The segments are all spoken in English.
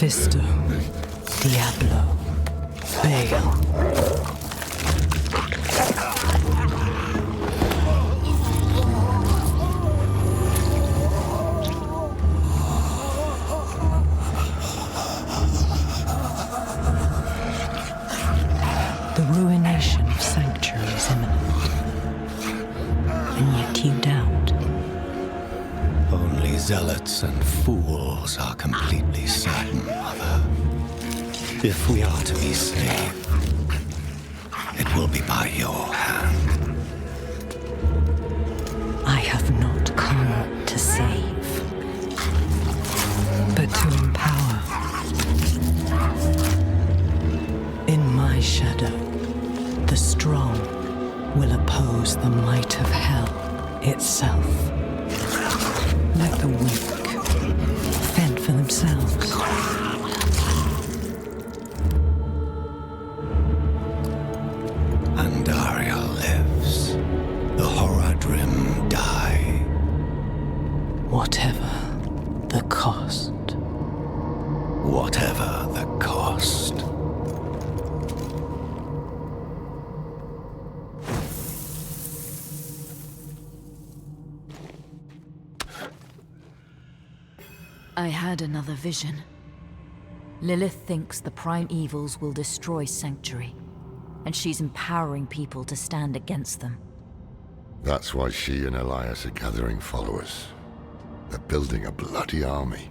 Mephisto, Diablo, Baal. The ruination of Sanctuary is imminent, and yet you doubt. Only zealots and fools are completely certain, Mother. If we are to be saved, it will be by your hand. I have not come to save, but to empower. In my shadow, the strong will oppose the might of hell itself. Let the weak fend for themselves. Andaria lives. The Horadrim die. Whatever the cost. Whatever the cost. I had another vision. Lilith thinks the prime evils will destroy Sanctuary, and she's empowering people to stand against them. That's why she and Elias are gathering followers. They're building a bloody army.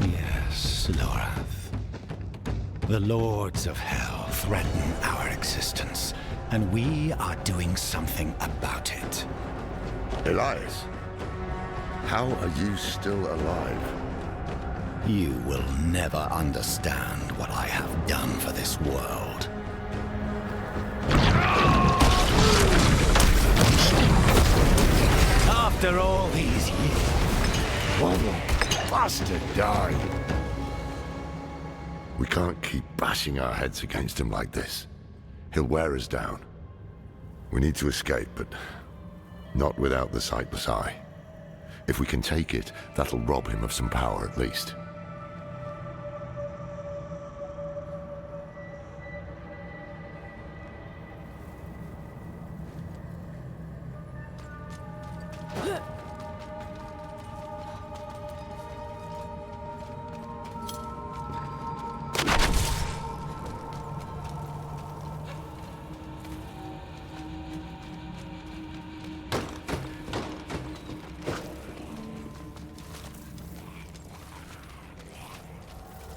Yes, Lorath. The Lords of Hell threaten our existence, and we are doing something about it. Elias? How are you still alive? You will never understand what I have done for this world. After all these years... Why the bastard died? We can't keep bashing our heads against him like this. He'll wear us down. We need to escape, but not without the Sightless Eye. If we can take it, that'll rob him of some power at least.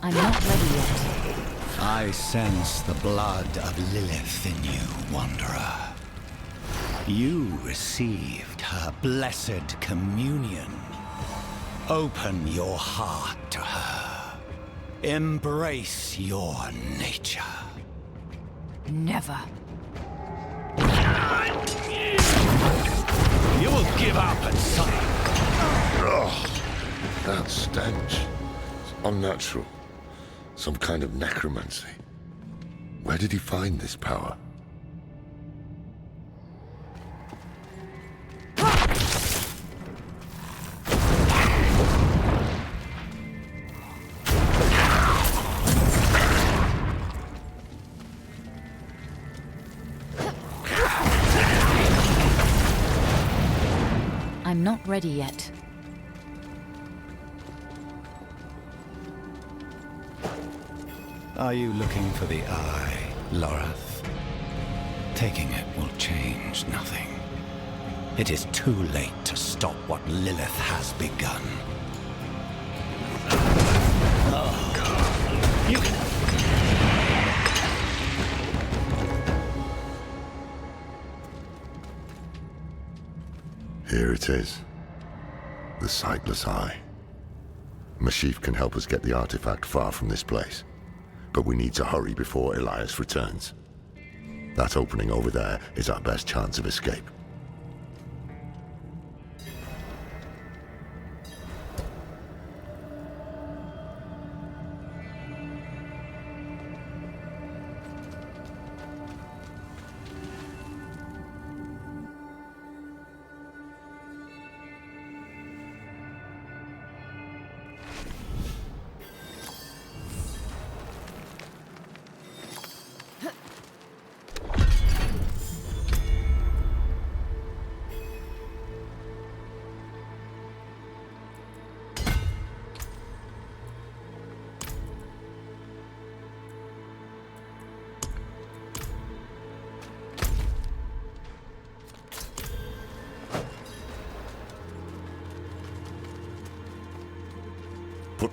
I'm not ready yet. I sense the blood of Lilith in you, Wanderer. You received her blessed communion. Open your heart to her. Embrace your nature. Never. You will give up at sight. Ugh, that stench. It's unnatural. Some kind of necromancy. Where did he find this power? I'm not ready yet. Are you looking for the eye, Lorath? Taking it will change nothing. It is too late to stop what Lilith has begun. Oh, you can... Here it is. The Sightless Eye. Mashif can help us get the artifact far from this place. But we need to hurry before Elias returns. That opening over there is our best chance of escape.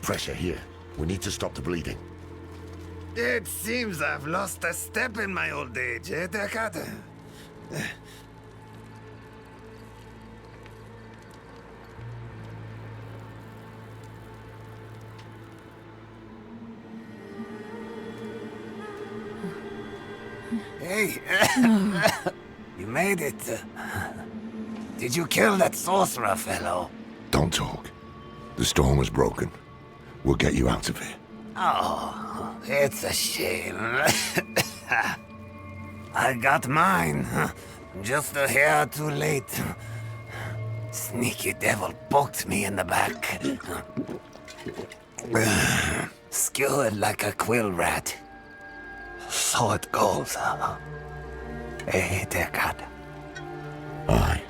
pressure here. We need to stop the bleeding. It seems I've lost a step in my old age, eh, Deckard? Hey, you made it. Did you kill that sorcerer fellow? Don't talk. The storm was broken. We'll get you out of here. Oh, it's a shame. I got mine. Just a hair too late. Sneaky devil poked me in the back. Skewered like a quill rat. So it goes. Hey, Deckard. Aye.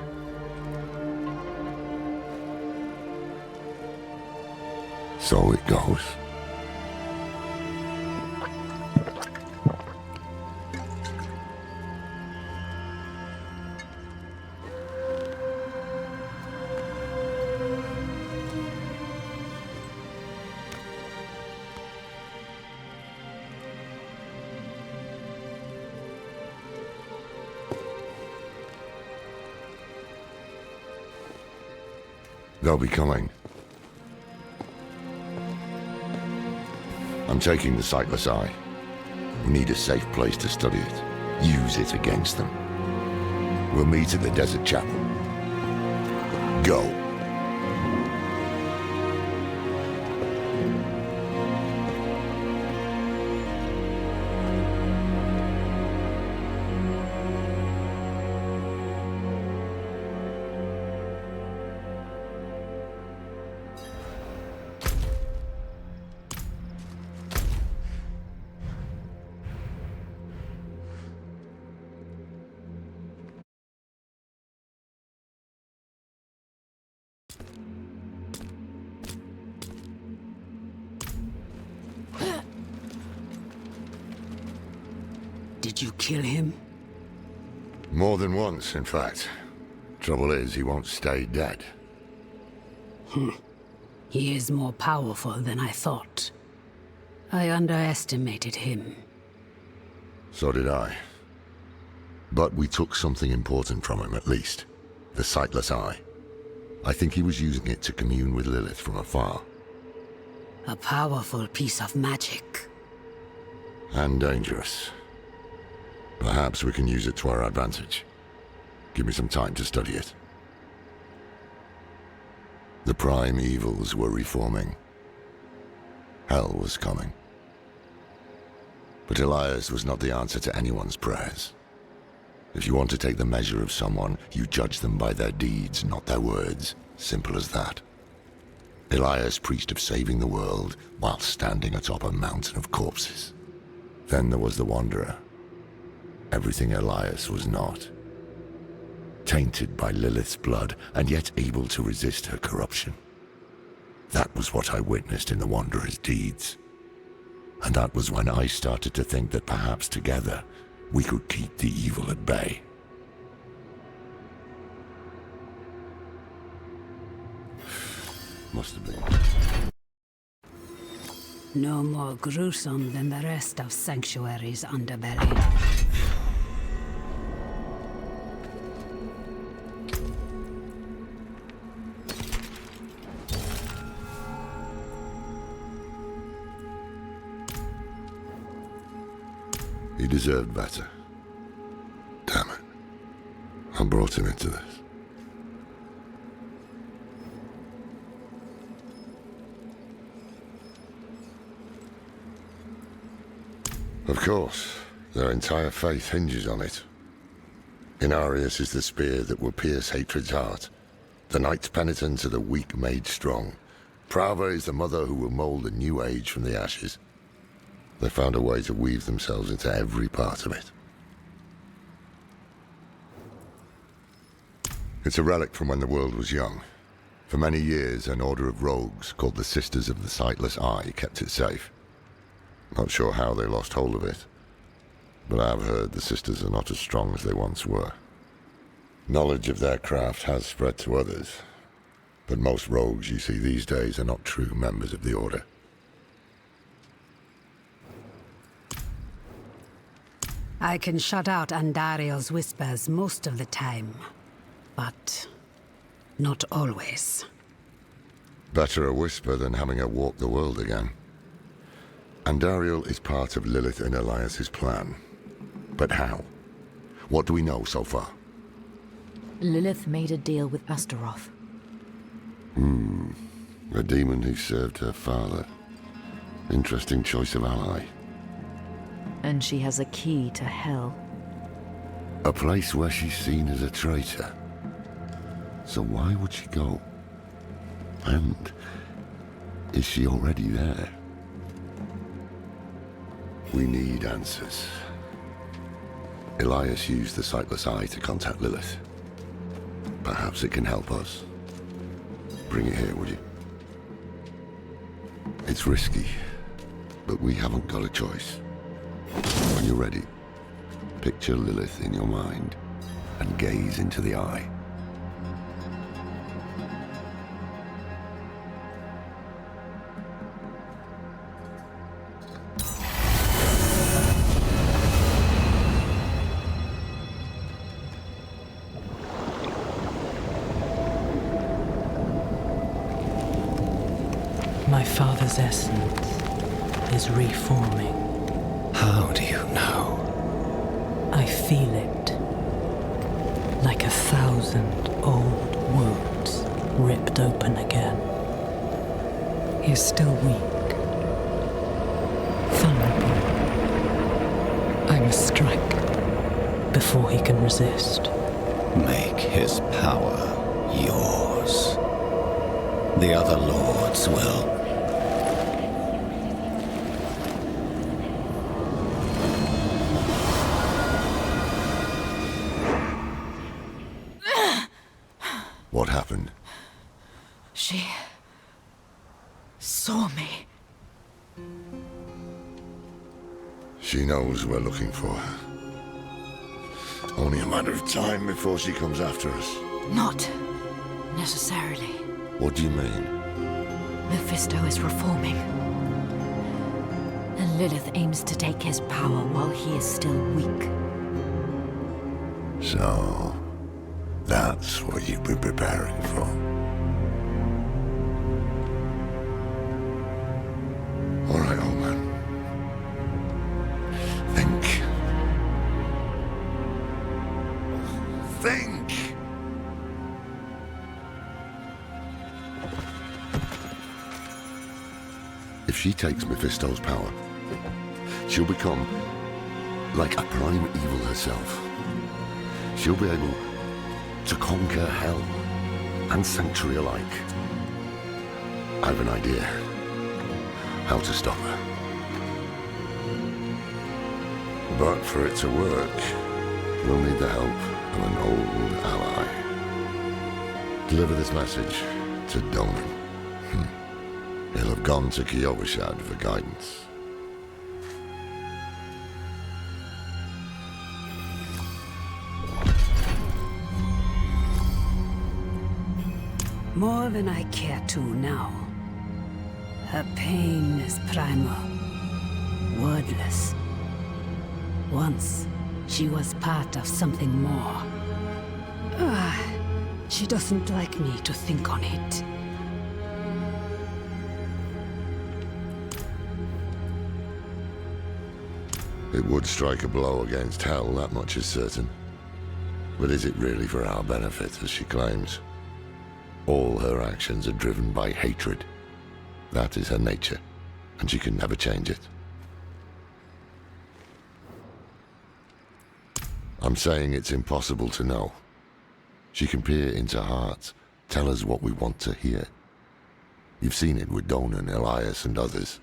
So it goes. They'll be coming. I'm taking the sightless eye. We need a safe place to study it. Use it against them. We'll meet at the desert chapel. Go. Did you kill him? More than once, in fact. Trouble is, he won't stay dead. He is more powerful than I thought. I underestimated him. So did I. But we took something important from him, at least. The sightless eye. I think he was using it to commune with Lilith from afar. A powerful piece of magic. And dangerous. Perhaps we can use it to our advantage. Give me some time to study it. The prime evils were reforming. Hell was coming. But Elias was not the answer to anyone's prayers. If you want to take the measure of someone, you judge them by their deeds, not their words. Simple as that. Elias preached of saving the world while standing atop a mountain of corpses. Then there was the Wanderer. Everything Elias was not. Tainted by Lilith's blood, and yet able to resist her corruption. That was what I witnessed in the Wanderer's deeds. And that was when I started to think that perhaps together, we could keep the evil at bay. Must have been. No more gruesome than the rest of Sanctuary's underbelly. He deserved better. Damn it. I brought him into this. Of course, their entire faith hinges on it. Inarius is the spear that will pierce hatred's heart. The knight's penitents are the weak made strong. Prava is the mother who will mold a new age from the ashes. They found a way to weave themselves into every part of it. It's a relic from when the world was young. For many years, an order of rogues called the Sisters of the Sightless Eye kept it safe. Not sure how they lost hold of it, but I've heard the Sisters are not as strong as they once were. Knowledge of their craft has spread to others, But most rogues you see these days are not true members of the Order. I can shut out Andario's whispers most of the time, but not always. Better a whisper than having her walk the world again. Andariel is part of Lilith and Elias's plan. But how? What do we know so far? Lilith made a deal with Astaroth. A demon who served her father. Interesting choice of ally. And she has a key to hell. A place where she's seen as a traitor. So why would she go? And is she already there? We need answers. Elias used the sightless eye to contact Lilith. Perhaps it can help us. Bring it here, would you? It's risky, but we haven't got a choice. When you're ready, picture Lilith in your mind and gaze into the eye. My father's essence is reforming. How do you know? I feel it. Like 1,000 old wounds ripped open again. He's still weak. Vulnerable. I must strike before he can resist. Make his power yours. The other lords will. What happened? She saw me. She knows we're looking for her. Only a matter of time before she comes after us. Not necessarily. What do you mean? Mephisto is reforming. And Lilith aims to take his power while he is still weak. So, that's what you've been preparing for. All right, old man. Think. Think! If she takes Mephisto's power, she'll become like a prime evil herself. She'll be able to conquer hell and sanctuary alike. I have an idea how to stop her. But for it to work, we'll need the help of an old ally. Deliver this message to Donan. He'll have gone to Kiyoshad for guidance. More than I care to now. Her pain is primal, wordless. Once, she was part of something more. She doesn't like me to think on it. It would strike a blow against hell, that much is certain. But is it really for our benefit, as she claims? All her actions are driven by hatred. That is her nature, and she can never change it. I'm saying it's impossible to know. She can peer into hearts, tell us what we want to hear. You've seen it with Donan, Elias, and others.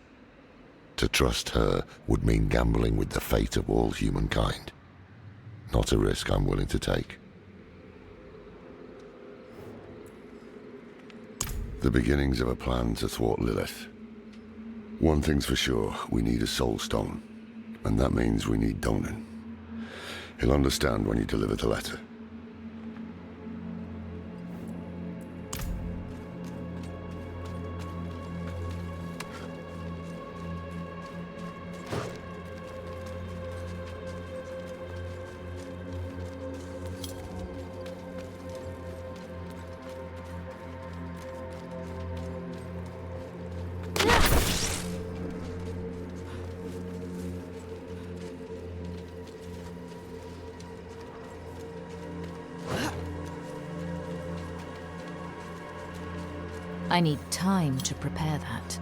To trust her would mean gambling with the fate of all humankind. Not a risk I'm willing to take. The beginnings of a plan to thwart Lilith. One thing's for sure, we need a soul stone. And that means we need Donan. He'll understand when you deliver the letter. I need time to prepare that.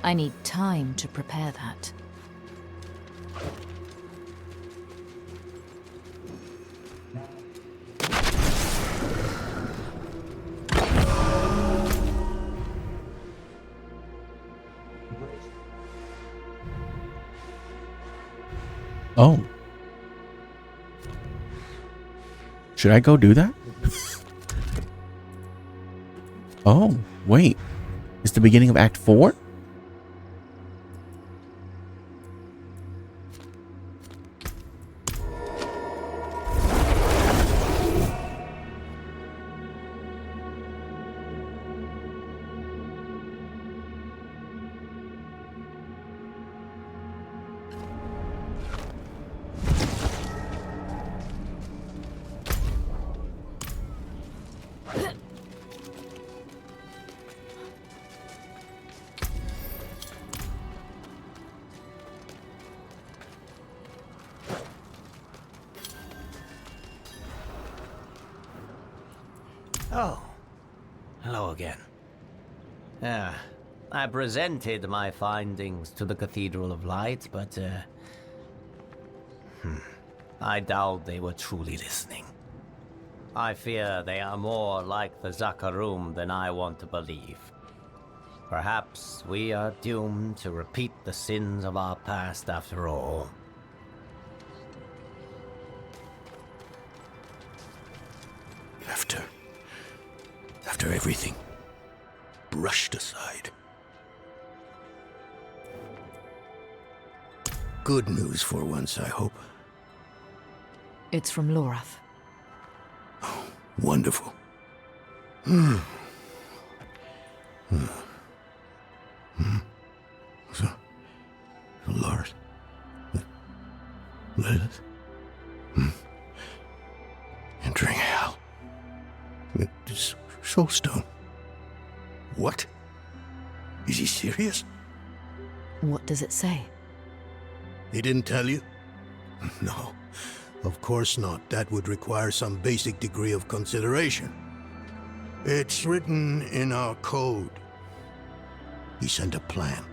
I need time to prepare that. Oh. Should I go do that? Oh, wait. It's the beginning of Act 4? Oh, hello again. I presented my findings to the Cathedral of Light, but I doubt they were truly listening. I fear they are more like the Zakarum than I want to believe. Perhaps we are doomed to repeat the sins of our past after all. After everything brushed aside. Good news for once, I hope. It's from Lorath. Oh, wonderful. So, Lord, Lilith, entering hell. This soulstone. What? Is he serious? What does it say? He didn't tell you? No, of course not. That would require some basic degree of consideration. It's written in our code. He sent a plan,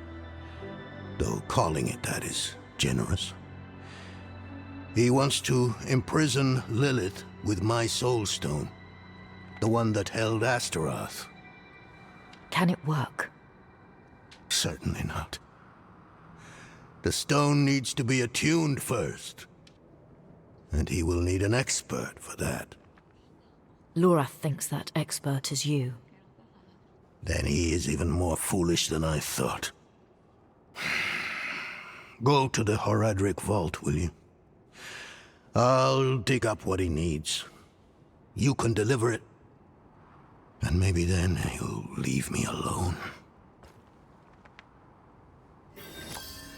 though calling it that is generous. He wants to imprison Lilith with my soulstone, the one that held Astaroth. Can it work? Certainly not. The stone needs to be attuned first, and he will need an expert for that. Lorath thinks that expert is you. Then he is even more foolish than I thought. Go to the Horadric vault, will you? I'll dig up what he needs. You can deliver it, and maybe then he'll leave me alone.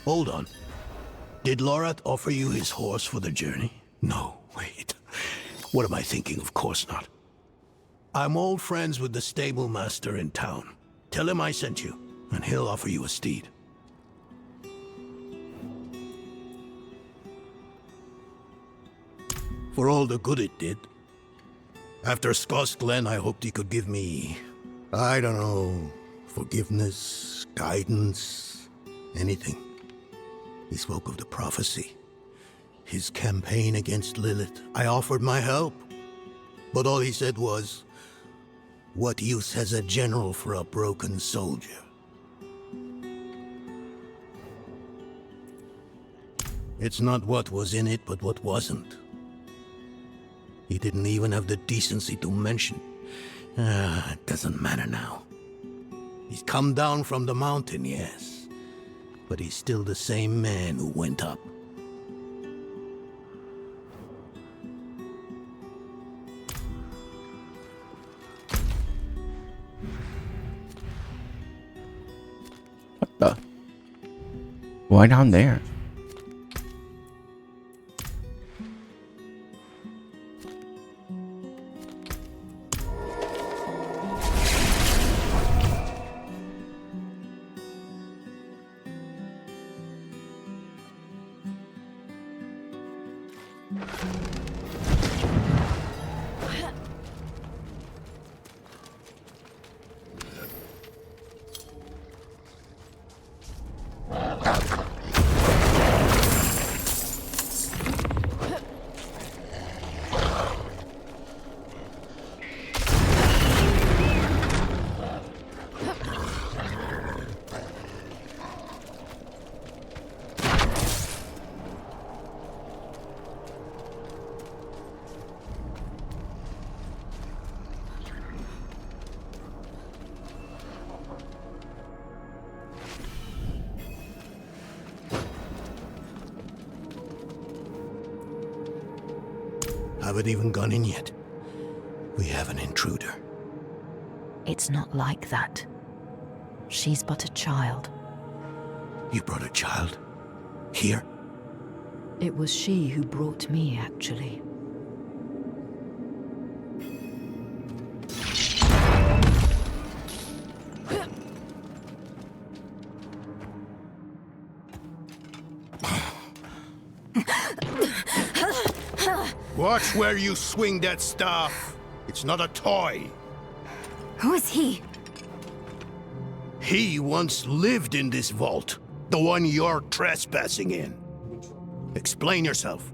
Hold on. Did Lorath offer you his horse for the journey? No, wait. What am I thinking? Of course not. I'm old friends with the stable master in town. Tell him I sent you, and he'll offer you a steed. For all the good it did. After Skoss Glen, I hoped he could give me, I don't know, forgiveness, guidance, anything. He spoke of the prophecy, his campaign against Lilith. I offered my help, but all he said was, "What use has a general for a broken soldier?" It's not what was in it, but what wasn't. He didn't even have the decency to mention. It doesn't matter now. He's come down from the mountain, yes, but he's still the same man who went up. What the? Why down there? Haven't even gone in yet. We have an intruder. It's not like that. She's but a child. You brought a child? Here? It was she who brought me, actually. Watch where you swing that staff. It's not a toy. Who is he? He once lived in this vault. The one you're trespassing in. Explain yourself.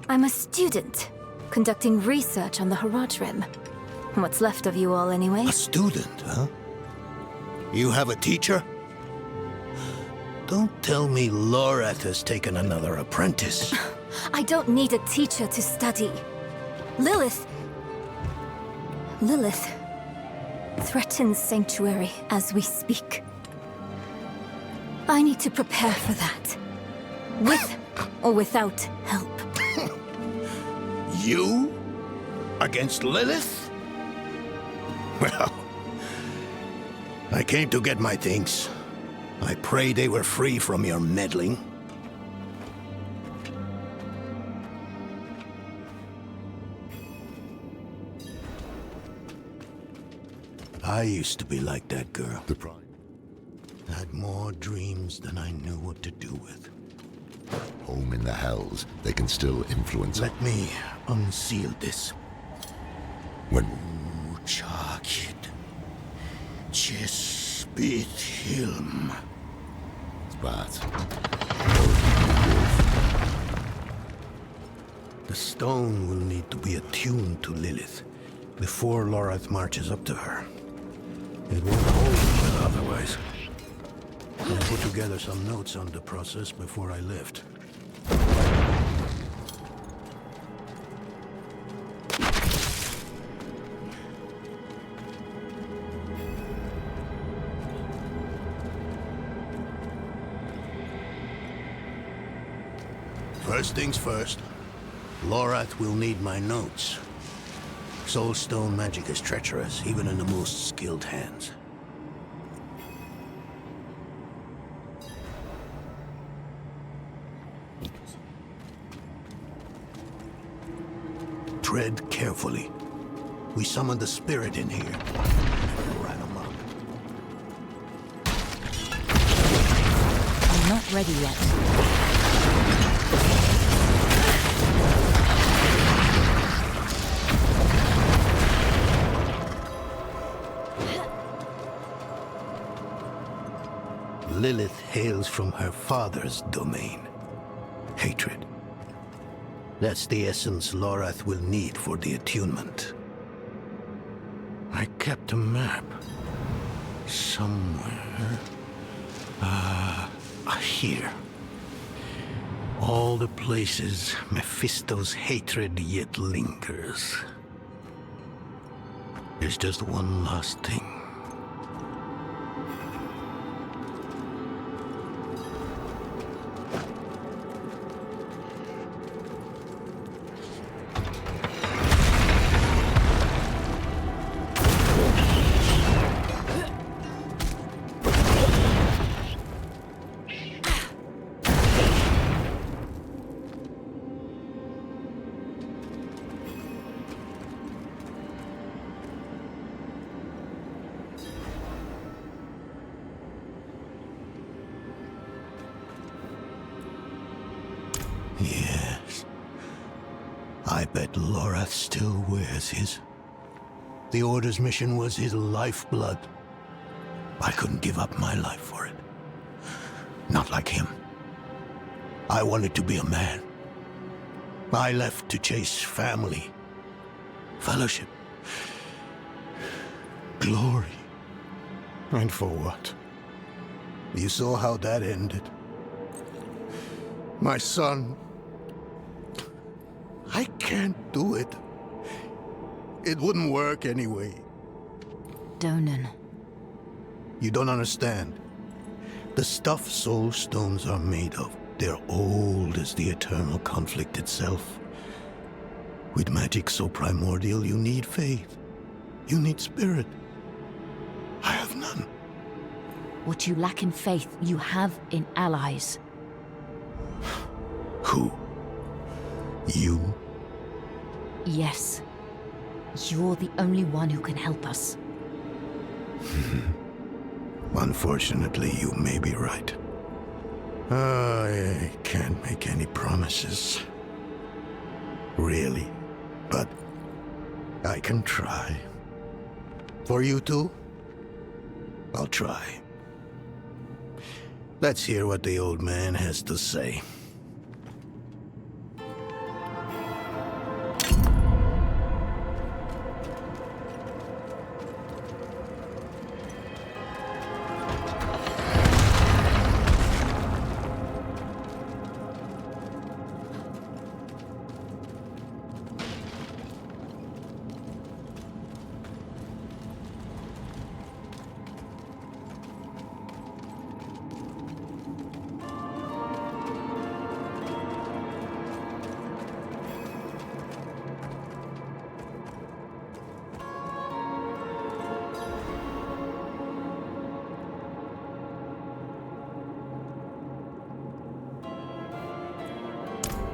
I'm a student, conducting research on the Haradrim. What's left of you all, anyway? A student, huh? You have a teacher? Don't tell me Lorath has taken another apprentice. I don't need a teacher to study. Lillith threatens Sanctuary as we speak. I need to prepare for that. With or without help. You? Against Lillith? Well, I came to get my things. I pray they were free from your meddling. I used to be like that girl. The pride. Had more dreams than I knew what to do with. Home in the Hells, they can still influence us. Let me unseal this. When Chakid. Chespit Hilm. that. The stone will need to be attuned to Lilith before Lorath marches up to her. It won't hold well otherwise. I put together some notes on the process before I left. First things first, Lorath will need my notes. Soulstone magic is treacherous, even in the most skilled hands. Tread carefully. We summoned the spirit in here. Ran amok. I'm not ready yet. Lilith hails from her father's domain. Hatred. That's the essence Lorath will need for the attunement. I kept a map. Somewhere. Here. All the places Mephisto's hatred yet lingers. There's just one last thing. Yes, I bet Lorath still wears his. The Order's mission was his lifeblood. I couldn't give up my life for it. Not like him. I wanted to be a man. I left to chase family, fellowship, glory. And for what? You saw how that ended. My son. I can't do it. It wouldn't work anyway. Donan. You don't understand. The stuff soul stones are made of, they're old as the eternal conflict itself. With magic so primordial, you need faith. You need spirit. I have none. What you lack in faith, you have in allies. Who? You? Yes. You're the only one who can help us. Unfortunately, you may be right. I can't make any promises. Really. But I can try. For you two, I'll try. Let's hear what the old man has to say.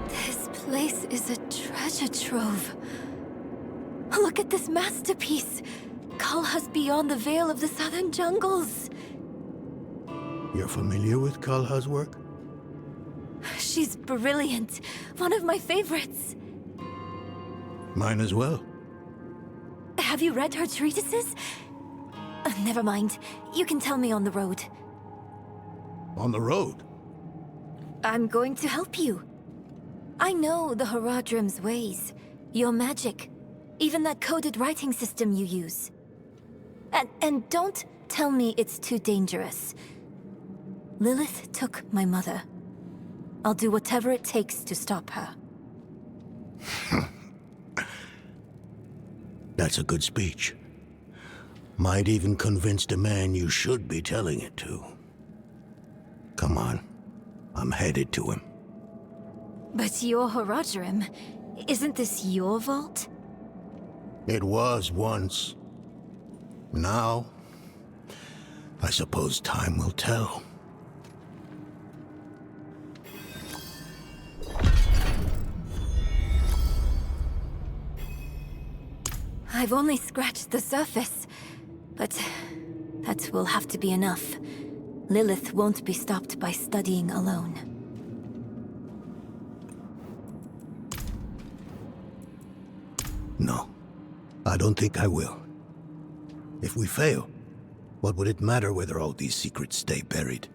This place is a treasure trove. Look at this masterpiece. Kalha's beyond the veil of the southern jungles. You're familiar with Kalha's work? She's brilliant. One of my favorites. Mine as well. Have you read her treatises? Never mind. You can tell me on the road. On the road? I'm going to help you. I know the Horadrim's ways, your magic, even that coded writing system you use. And don't tell me it's too dangerous. Lilith took my mother. I'll do whatever it takes to stop her. That's a good speech. Might even convince the man you should be telling it to. Come on. I'm headed to him. But your Horadrim, isn't this your vault? It was once. Now, I suppose time will tell. I've only scratched the surface, but that will have to be enough. Lilith won't be stopped by studying alone. No, I don't think I will. If we fail, what would it matter whether all these secrets stay buried?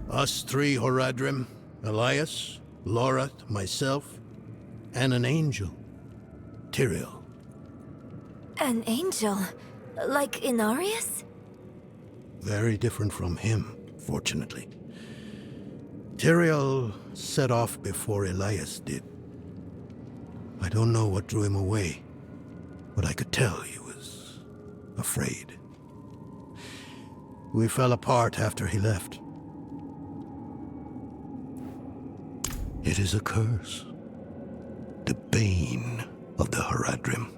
Us three Horadrim, Elias, Lorath, myself, and an angel, Tyrael. An angel? Like Inarius? Very different from him, fortunately. Tyrael set off before Elias did. I don't know what drew him away, but I could tell he was afraid. We fell apart after he left. It is a curse. The bane of the Horadrim,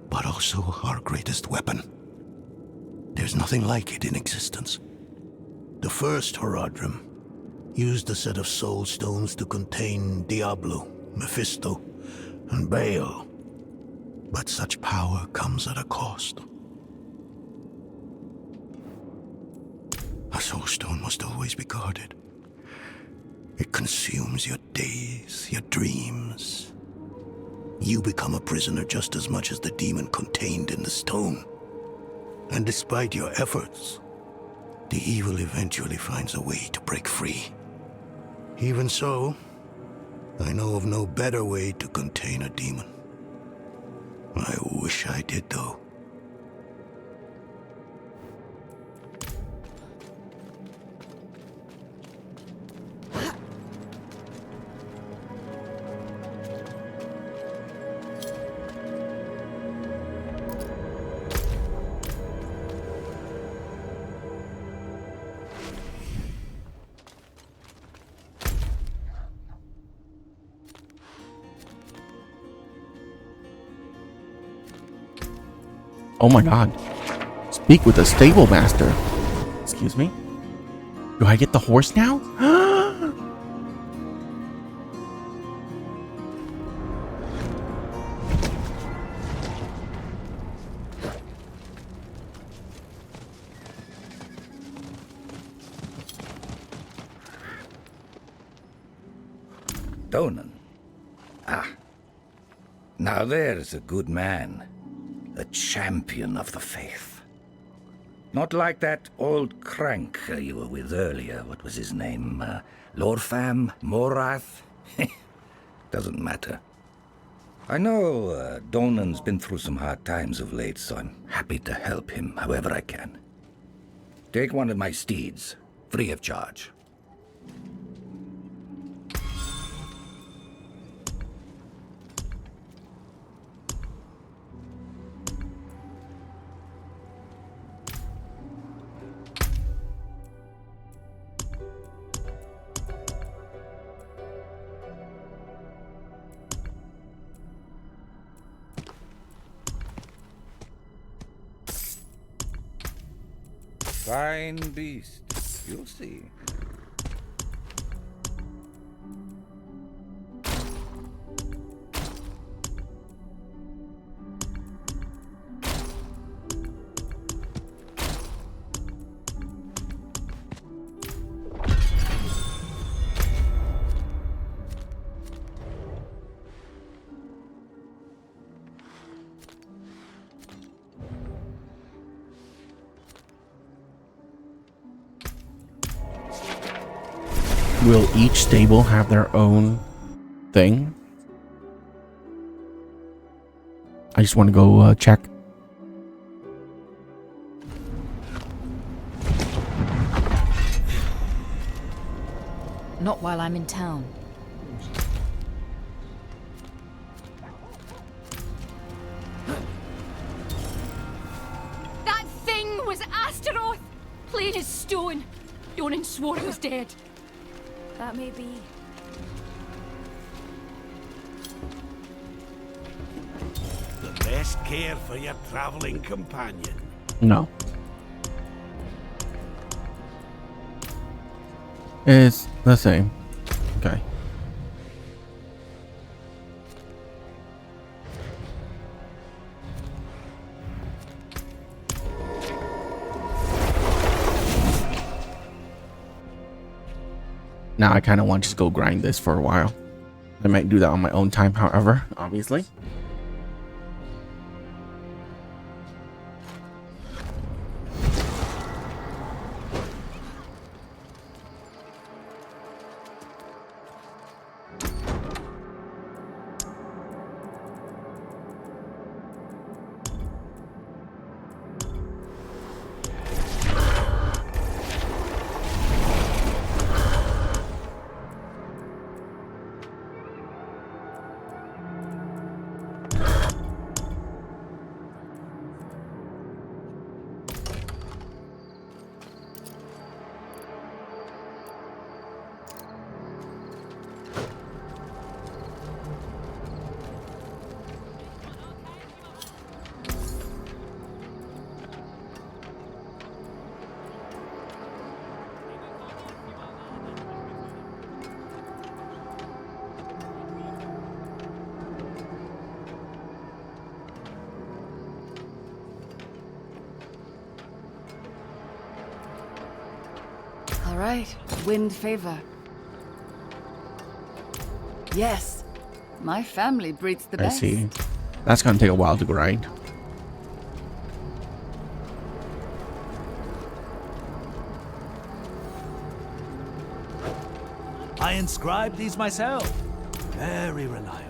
but also our greatest weapon. There's nothing like it in existence. The first Horadrim used a set of soul stones to contain Diablo, Mephisto, and Baal. But such power comes at a cost. A soul stone must always be guarded. It consumes your days, your dreams. You become a prisoner just as much as the demon contained in the stone. And despite your efforts, the evil eventually finds a way to break free. Even so, I know of no better way to contain a demon. I wish I did, though. Oh my god. Speak with the stable master. Excuse me? Do I get the horse now? Donan. Ah. Now there's a good man. A champion of the faith. Not like that old crank you were with earlier. What was his name? Lorfam? Morath? Doesn't matter. I know Donan's been through some hard times of late, so I'm happy to help him however I can. Take one of my steeds, free of charge. Fine beast. You'll see. Will each stable have their own thing? I just want to go check. Not while I'm in town. That thing was Astaroth! Plain as stone. Donan swore it was dead. That may be. The best care for your traveling companion. No. It's the same. Okay. Now I kind of want to just go grind this for a while. I might do that on my own time, however, obviously. All right, wind favor. Yes. My family breeds the I best. see. That's gonna take a while to grind. I inscribed these myself. Very reliable.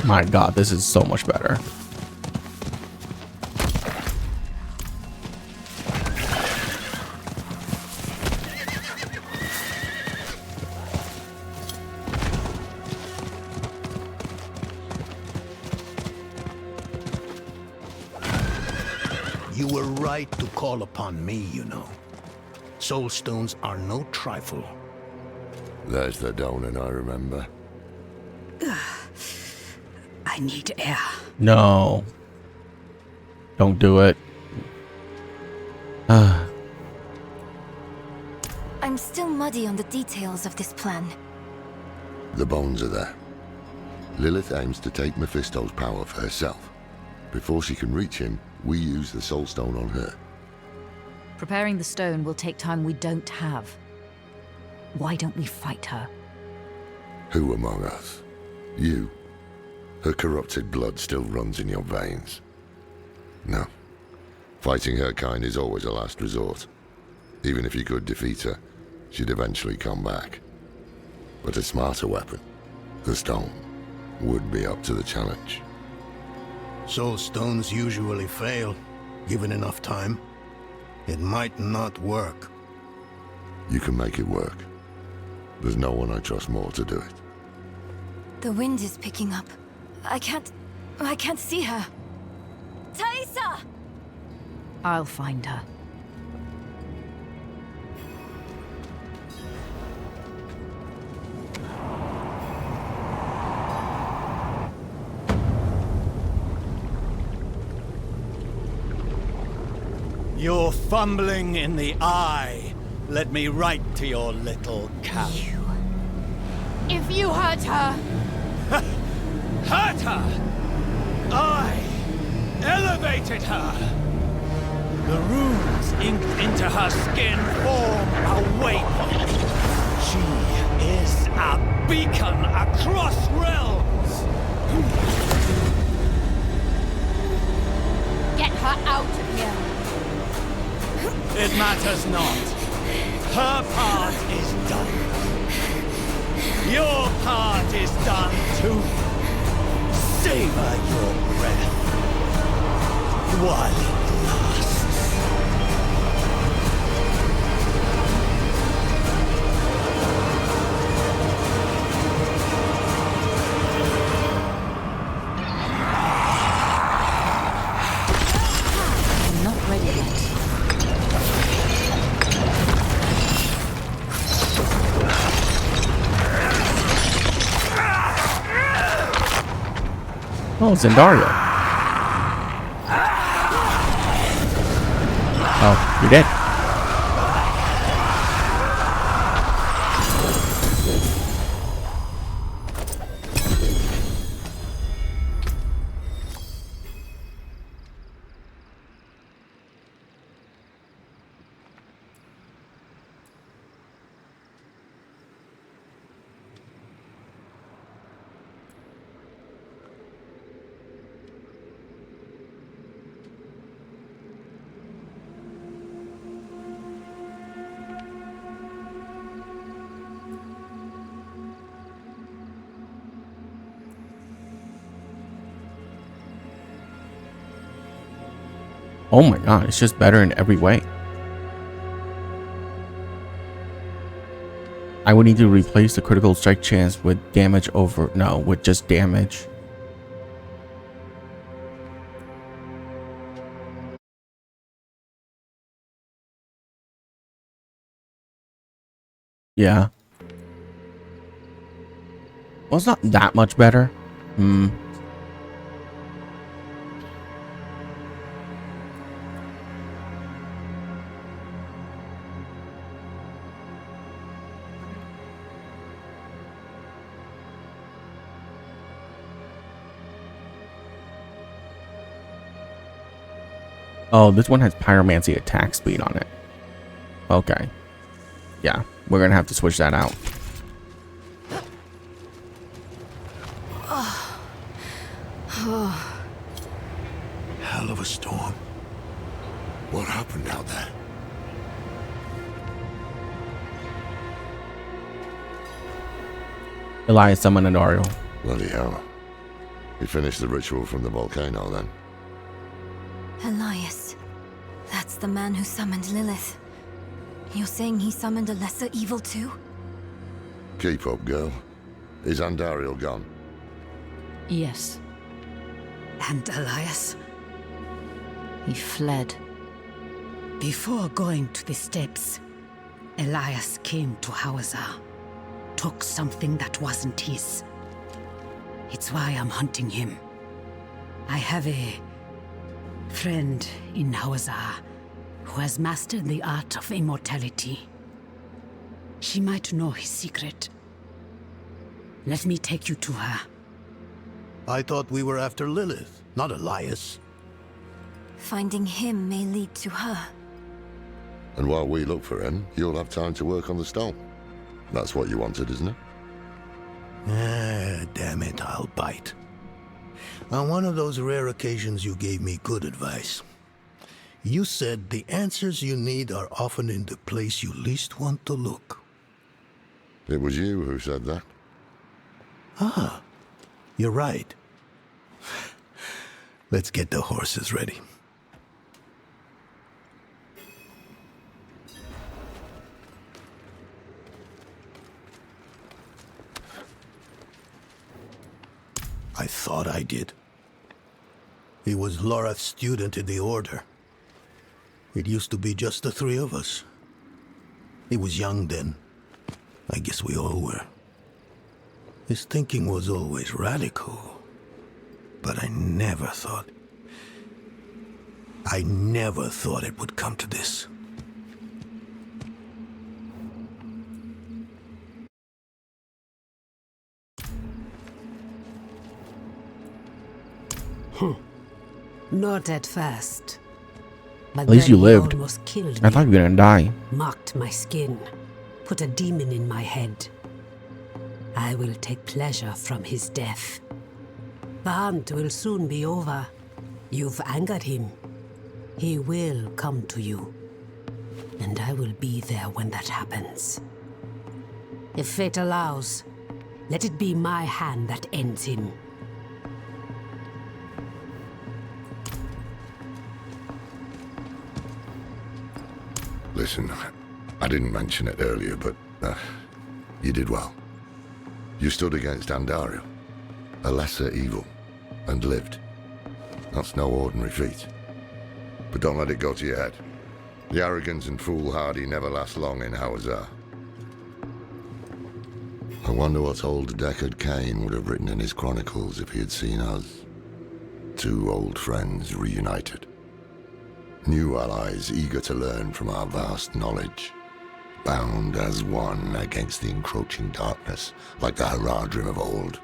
My god, this is so much better. You were right to call upon me, you know. Soul stones are no trifle. There's the donut I remember. I need air. No. Don't do it. I'm still muddy on the details of this plan. The bones are there. Lilith aims to take Mephisto's power for herself. Before she can reach him, we use the soul stone on her. Preparing the stone will take time we don't have. Why don't we fight her? Who among us? You. Her corrupted blood still runs in your veins. No. Fighting her kind is always a last resort. Even if you could defeat her, she'd eventually come back. But a smarter weapon, the stone, would be up to the challenge. Soul stones usually fail, given enough time. It might not work. You can make it work. There's no one I trust more to do it. The wind is picking up. I can't see her. Thaisa! I'll find her. You're fumbling in the eye. Let me write to your little cow. If you hurt her... Hurt her! I elevated her! The runes inked into her skin form a waypoint. She is a beacon across realms! Get her out of here. It matters not. Her part is done. Your part is done too. Savor your breath while it lasts. I'm not ready yet. Oh, Zendaria. Oh, you're dead. Oh my god, it's just better in every way. I would need to replace the critical strike chance with damage over... No, with just damage. Yeah. Well, it's not that much better. Oh, this one has pyromancy attack speed on it. Okay. Yeah, we're gonna have to switch that out. Hell of a storm. What happened out there? Elias summoned an Ariel. Bloody hell. We finished the ritual from the volcano then. Elias. That's the man who summoned Lilith. You're saying he summoned a lesser evil too? Keep up, girl. Is Andariel gone? Yes. And Elias? He fled. Before going to the steps, Elias came to Hawazar. Took something that wasn't his. It's why I'm hunting him. I have a friend in Hawazar who has mastered the art of immortality. She might know his secret. Let me take you to her. I thought we were after Lilith, not Elias. Finding him may lead to her. And while we look for him, you'll have time to work on the stone. That's what you wanted, isn't it? Ah, damn it, I'll bite. On one of those rare occasions you gave me good advice. You said the answers you need are often in the place you least want to look. It was you who said that. Ah, you're right. Let's get the horses ready. I thought I did. He was Lorath's student in the Order. It used to be just the three of us. He was young then. I guess we all were. His thinking was always radical. But I never thought it would come to this. Not at first. But At least then you he lived. almost killed I me. thought you were gonna die. Marked my skin. Put a demon in my head. I will take pleasure from his death. The hunt will soon be over. You've angered him. He will come to you. And I will be there when that happens. If fate allows, let it be my hand that ends him. Listen, I didn't mention it earlier, but you did well. You stood against Andariel, a lesser evil, and lived. That's no ordinary feat. But don't let it go to your head. The arrogance and foolhardy never last long in Hawazar. I wonder what old Deckard Cain would have written in his chronicles if he had seen us. Two old friends reunited. New allies eager to learn from our vast knowledge. Bound as one against the encroaching darkness, like the Haradrim of old.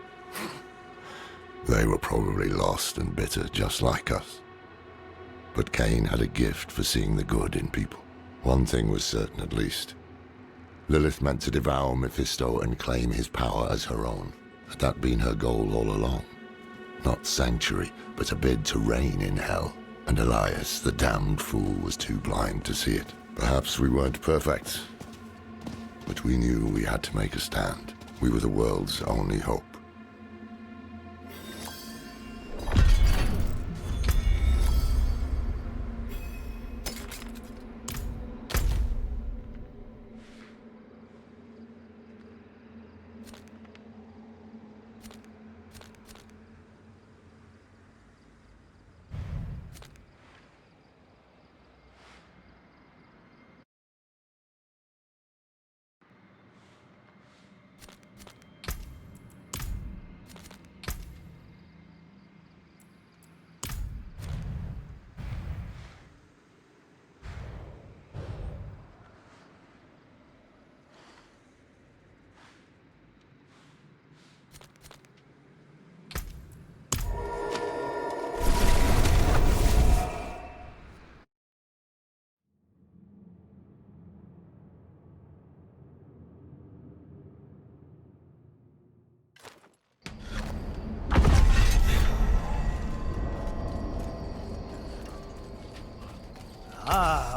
They were probably lost and bitter, just like us. But Cain had a gift for seeing the good in people. One thing was certain, at least. Lilith meant to devour Mephisto and claim his power as her own. Had that been her goal all along? Not sanctuary, but a bid to reign in hell. And Elias, the damned fool, was too blind to see it. Perhaps we weren't perfect, but we knew we had to make a stand. We were the world's only hope.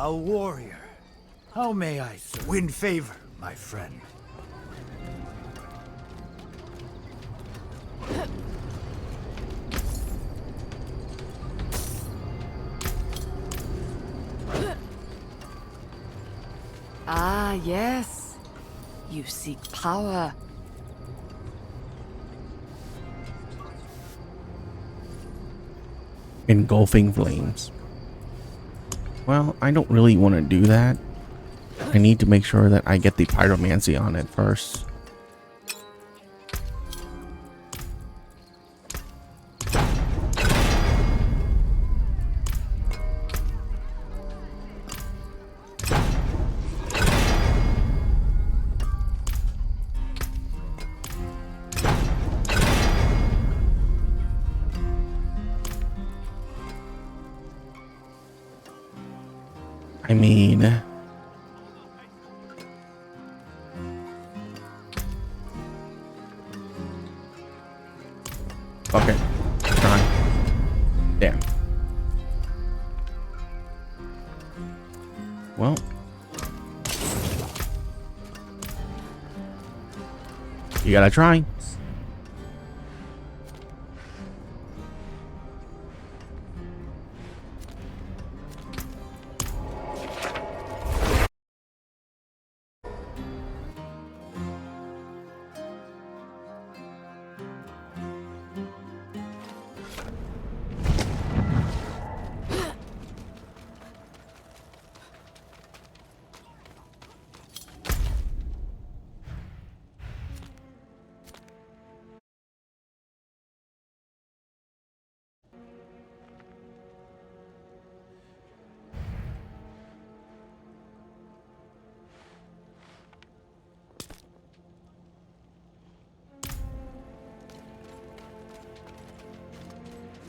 A warrior. How may I serve? Win favor, my friend. Ah, yes. You seek power. Engulfing flames. Well, I don't really want to do that. I need to make sure that I get the pyromancy on it first. I mean, okay, try. Damn. Well, you gotta try.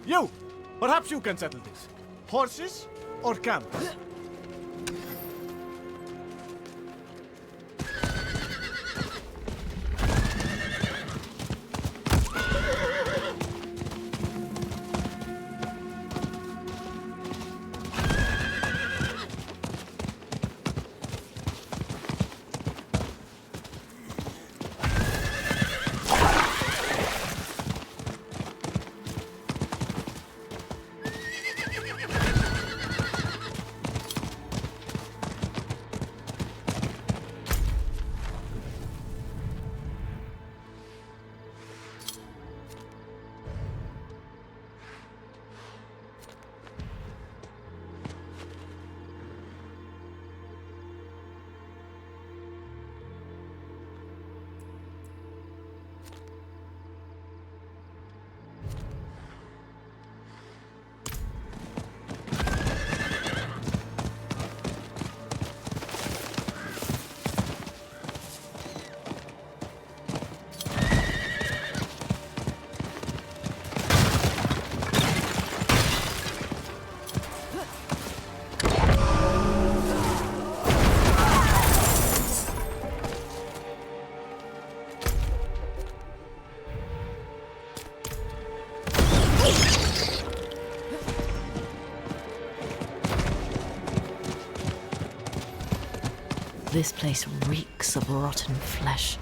You! Perhaps you can settle this. Horses or camels? This place reeks of rotten flesh.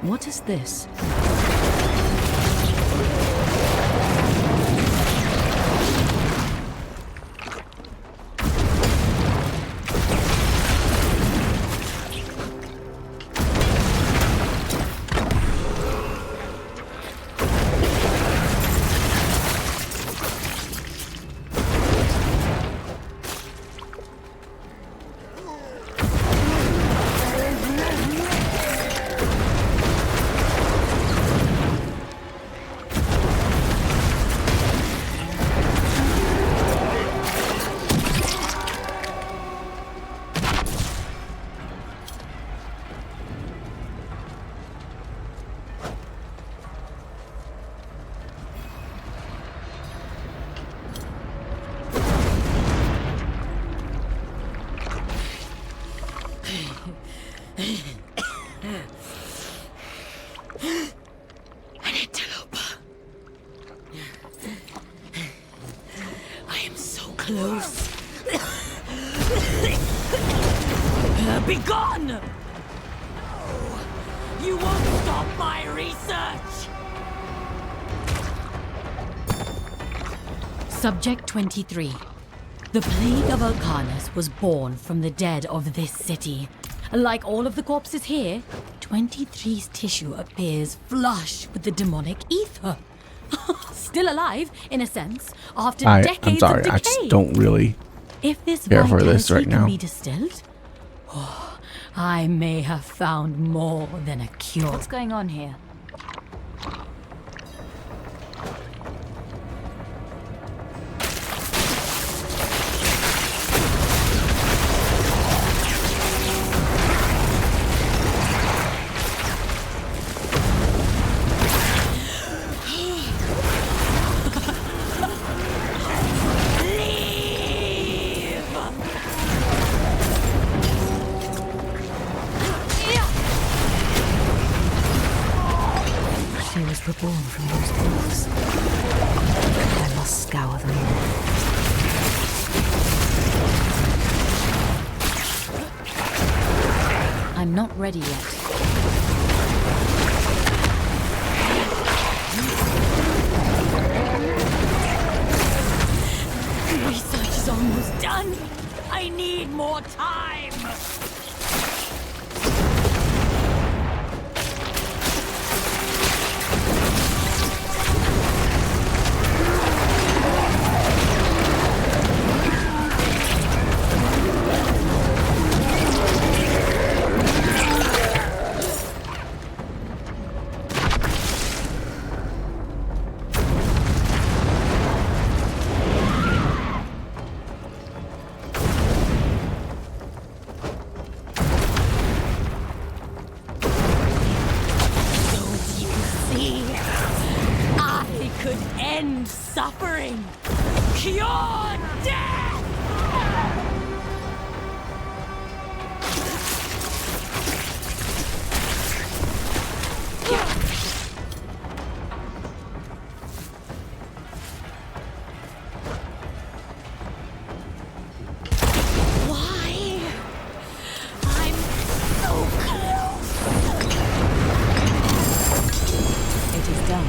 What is this? close. Be gone! No! You won't stop my research! Subject 23. The plague of Alcanus was born from the dead of this city. Like all of the corpses here, 23's tissue appears flush with the demonic ether. Still alive, in a sense, after decades I'm sorry, of decay. I just don't really If this care for this vitality right can now. be distilled, I may have found more than a cure. What's going on here? Reborn from those books. I must scour them all. I'm not ready yet. The research is almost done. I need more time. Suffering! Cure death! Why? I'm so close! It is done.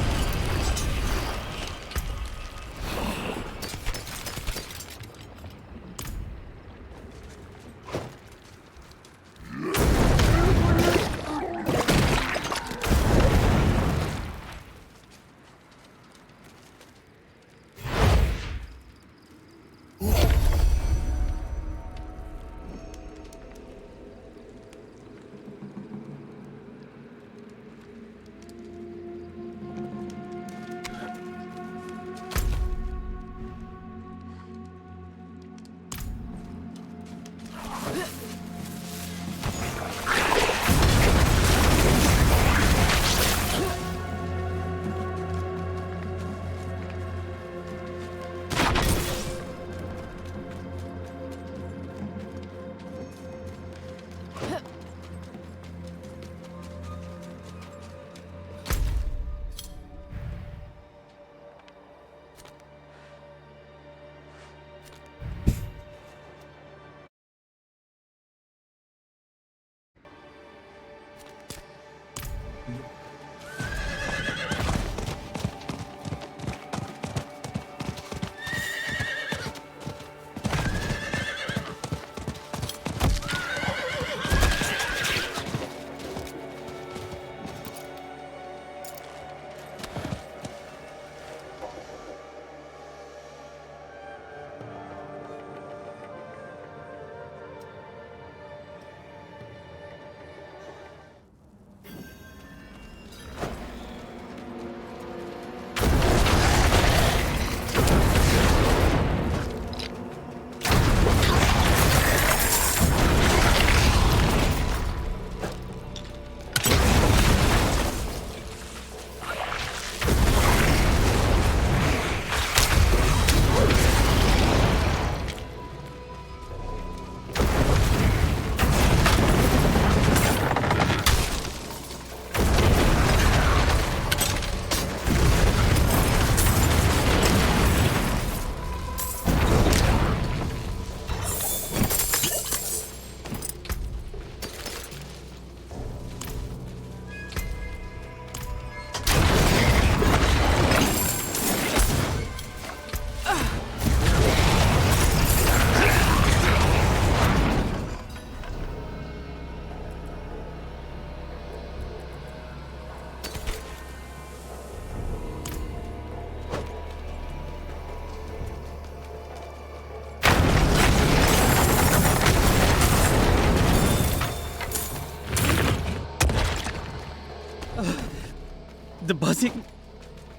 The buzzing.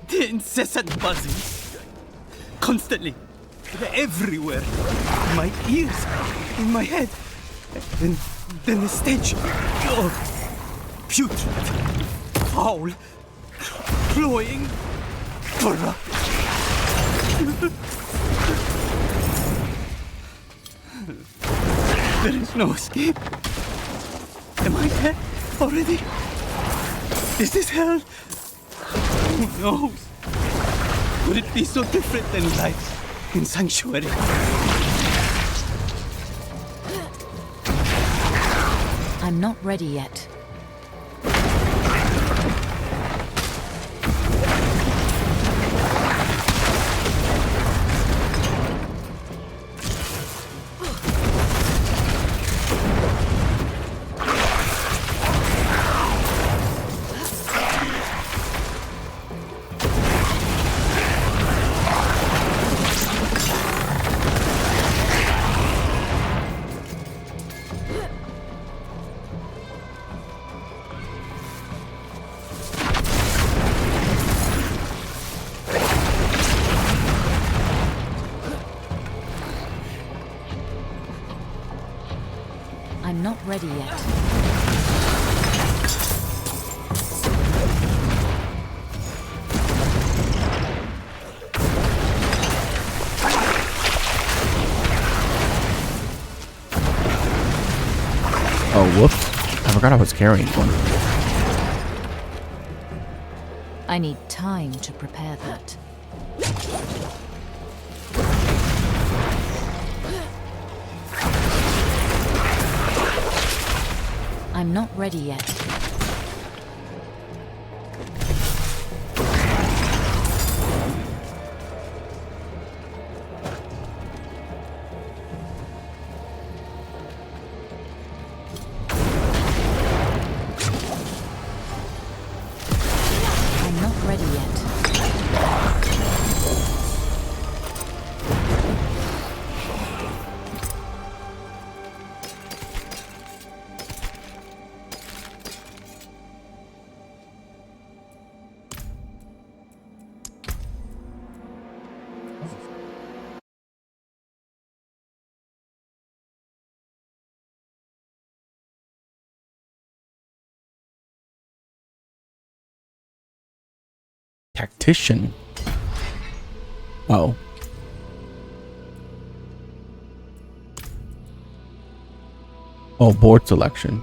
The incessant buzzing. Constantly. They're everywhere. In my ears. In my head. And then the stench. Oh, putrid. Foul. Cloying. Corrupt. There is no escape. Am I dead already? Is this hell? Who knows? Would it be so different than life in Sanctuary? I'm not ready yet. I'm not ready yet. Oh, whoops. I forgot I was carrying one. I need time to prepare that. I'm not ready yet. I'm not ready yet. Tactician. Oh. Oh, board selection.